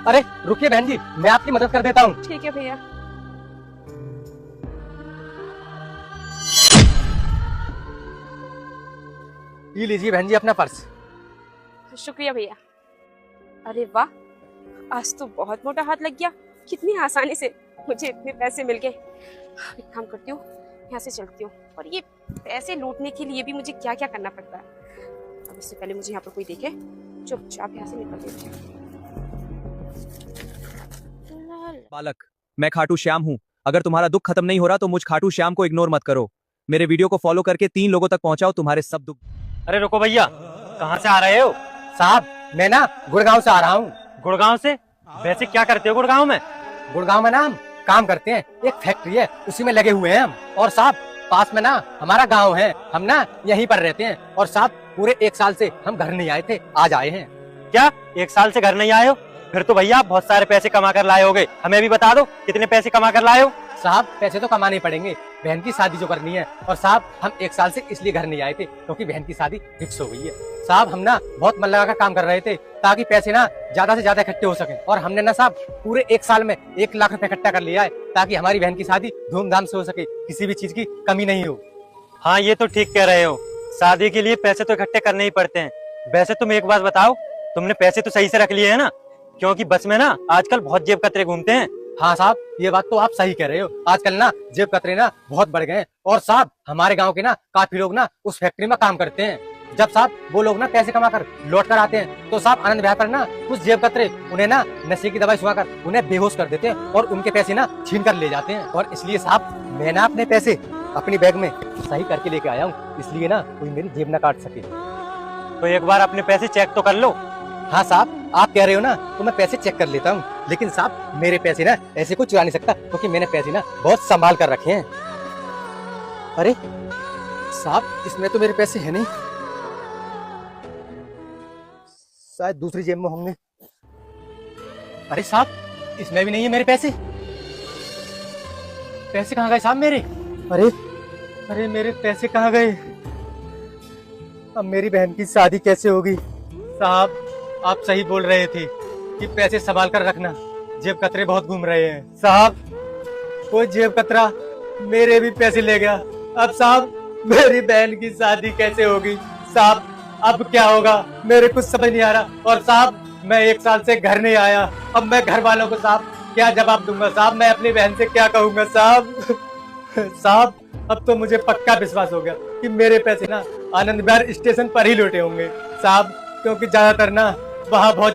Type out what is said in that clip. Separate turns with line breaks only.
अरे रुकिए बहन जी, मैं आपकी मदद कर देता हूँ।
ठीक है भैया।
ये लीजिए बहन जी अपना पर्स।
शुक्रिया भैया। अरे वाह, आज तो बहुत मोटा हाथ लग गया। कितनी आसानी से मुझे इतने पैसे मिल गए। एक काम करती हूँ, यहाँ से चलती हूँ। और ये पैसे लूटने के लिए भी मुझे क्या क्या करना पड़ता है। अब इससे पहले मुझे यहाँ पर कोई देखे, चुपचाप यहाँ से निकल देती हूँ।
बालक, मैं खाटू श्याम हूँ। अगर तुम्हारा दुख खत्म नहीं हो रहा तो मुझ खाटू श्याम को इग्नोर मत करो। मेरे वीडियो को फॉलो करके 3 लोगों तक पहुंचाओ, तुम्हारे सब दुख।
अरे रुको भैया, कहाँ से आ रहे हो?
साहब मैं ना गुड़गांव से आ रहा हूँ।
गुड़गांव से? वैसे क्या करते हो गुड़गांव में?
गुड़गांव में ना हम काम करते हैं, एक फैक्ट्री है उसी में लगे हुए हैं हम। और साहब पास में ना हमारा गांव है, हम ना यहीं पर रहते हैं। और साहब पूरे 1 साल से हम घर नहीं आए थे, आज आए हैं।
क्या 1 साल से घर नहीं आए हो? फिर तो भैया आप बहुत सारे पैसे कमा कर लाए होगे। हमें भी बता दो कितने पैसे कमा कर लाए हो?
साहब पैसे तो कमाने ही पड़ेंगे, बहन की शादी जो करनी है। और साहब हम 1 साल से इसलिए घर नहीं आए थे क्योंकि बहन की शादी फिक्स हो गई है। साहब हम ना बहुत मन लगा कर काम कर रहे थे ताकि पैसे ना ज्यादा से ज्यादा इकट्ठे हो सके। और हमने ना साहब पूरे 1 साल में 1 लाख रुपए इकट्ठा कर लिया है ताकि हमारी बहन की शादी धूमधाम से हो सके, किसी भी चीज की कमी नहीं हो।
हाँ ये तो ठीक कह रहे हो, शादी के लिए पैसे तो इकट्ठे करने ही पड़ते हैं। वैसे तुम एक बात बताओ, तुमने पैसे तो सही से रख लिए है ना? क्योंकि बस में ना आजकल बहुत जेब कतरे घूमते हैं।
हाँ साहब ये बात तो आप सही कह रहे हो, आजकल ना जेब कतरे ना बहुत बढ़ गए हैं। और साहब हमारे गांव के ना काफी लोग ना उस फैक्ट्री में काम करते हैं। जब साहब वो लोग ना पैसे कमा कर लौट कर आते हैं तो साहब आनंद विहार पर ना कुछ जेब कतरे उन्हें ना नशे की दवाई सुखाकर उन्हें बेहोश कर देते हैं और उनके पैसे ना छीन कर ले जाते हैं। और इसलिए साहब मैं ना अपने पैसे अपनी बैग में सही करके लेके आया हूँ, इसलिए ना कोई मेरी जेब न काट सके।
तो एक बार अपने पैसे चेक तो कर लो।
हाँ साहब आप कह रहे हो ना तो मैं पैसे चेक कर लेता हूँ, लेकिन साहब मेरे पैसे ना ऐसे कोई चुरा नहीं सकता क्योंकि मैंने पैसे ना बहुत संभाल कर रखे हैं। अरे साहब इसमें तो मेरे पैसे हैं नहीं, शायद दूसरी जेब में होंगे। अरे साहब इसमें भी नहीं है मेरे पैसे। पैसे कहाँ गए साहब मेरे? अरे अरे मेरे पैसे कहाँ गए? अब मेरी बहन की शादी कैसे होगी? साहब आप सही बोल रहे थे कि पैसे संभाल कर रखना, जेब कतरे बहुत घूम रहे हैं। साहब कोई जेब कतरा मेरे भी पैसे ले गया। अब साहब मेरी बहन की शादी कैसे होगी? साहब अब क्या होगा मेरे कुछ समझ नहीं आ रहा। और साहब मैं 1 साल से घर नहीं आया, अब मैं घर वालों को साहब क्या जवाब दूंगा? साहब मैं अपनी बहन से क्या कहूंगा? साहब साहब अब तो मुझे पक्का विश्वास हो गया कि मेरे पैसे ना आनंद विहार स्टेशन पर ही लौटे होंगे साहब, क्योंकि ज्यादातर ना वहाँ बहुत